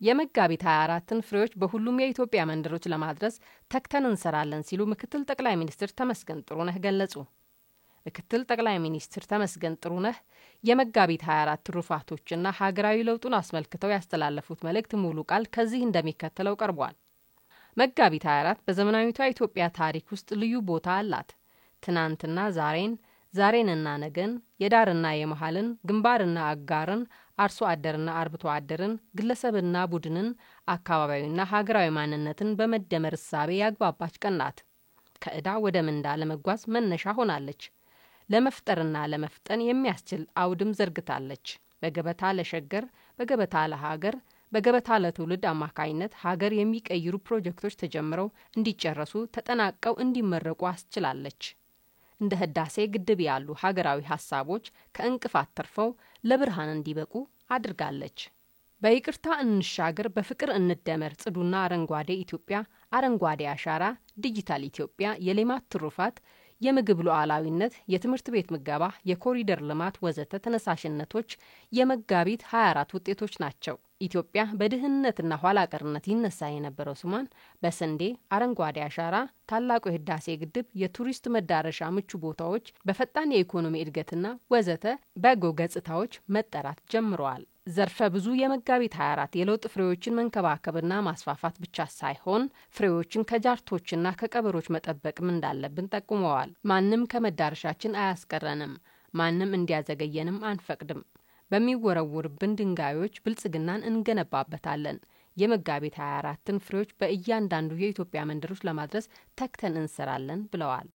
የመጋቢት 24ን ፍሬዎች በሁሉም የኢትዮጵያ መንደሮች ለማድረስ ተክተን እንሰራለን ሲሉ ምክትል ጠቅላይ ሚኒስትር ተመስገን ጥሩነህ ገለጹ። ምክትል ጠቅላይ ሚኒስትር ተመስገን ጥሩነህ የመጋቢት 24 ትሩፋቶችና ሀገራዊ ለውጡን አስመልክተው ያስተላለፉት መልእክት ሙሉ ቃል ከዚህ እንደሚከተለው ቀርቧል። መጋቢት 24 በዘመናዊቷ ኢትዮጵያ ታሪክ ውስጥ ልዩ ቦታ አላት። ትናንትና ዛሬንና ነገን፣ የዳርና የመሃልን፣ ግንባርና አጋርን፣ አርሶ አደርና አርብቶ አደርን፣ ግለሰብና ቡድንን፣ አካባቢያዊና ሀገራዊ ማንነትን በመደመር እሳቤ ያግባባች ቀን ናት። ከዕዳ ወደ ምንዳ ለመጓዝ መነሻ ሆናለች። ለመፍጠርና ለመፍጠን የሚያስችል አውድም ዘርግታለች። በገበታ ለሸገር፣ በገበታ ለሀገር፣ በገበታ ለትውልድ አማካይነት ሀገር የሚቀይሩ ፕሮጀክቶች ተጀምረው እንዲጨረሱ ተጠናቀው እንዲመረቁ አስችላለች። እንደ ህዳሴ ግድብ ያሉ ሀገራዊ ሐሳቦች ከእንቅፋት ተርፈው ለብርሃን እንዲበቁ አድርጋለች። በይቅርታ እንሻገር፣ በፍቅር እንደመር፣ ጽዱና አረንጓዴ ኢትዮጵያ፣ አረንጓዴ አሻራ፣ ዲጂታል ኢትዮጵያ፣ የሌማት ትሩፋት፣ የምግብ ሉዓላዊነት፣ የትምህርት ቤት ምገባ፣ የኮሪደር ልማት ወዘተ ተነሳሽነቶች የመጋቢት 24 ውጤቶች ናቸው። ኢትዮጵያ በድህነትና ኋላ ቀርነት ይነሳ የነበረው ስሟን በስንዴ፣ አረንጓዴ አሻራ፣ ታላቁ የህዳሴ ግድብ፣ የቱሪስት መዳረሻ ምቹ ቦታዎች፣ በፈጣን የኢኮኖሚ እድገትና ወዘተ በጎ ገጽታዎች መጠራት ጀምረዋል። ዘርፈ ብዙ የመጋቢት 24 የለውጥ ፍሬዎችን መንከባከብና ማስፋፋት ብቻ ሳይሆን ፍሬዎችን ከጃርቶችና ከቀበሮች መጠበቅም እንዳለብን ጠቁመዋል። ማንም ከመዳረሻችን አያስቀረንም፣ ማንም እንዲያዘገየንም አንፈቅድም። በሚወረውርብን ድንጋዮች ብልጽግናን እንገነባበታለን። የመጋቢት 24ን ፍሬዎች በእያንዳንዱ የኢትዮጵያ መንደሮች ለማድረስ ተክተን እንሰራለን ብለዋል።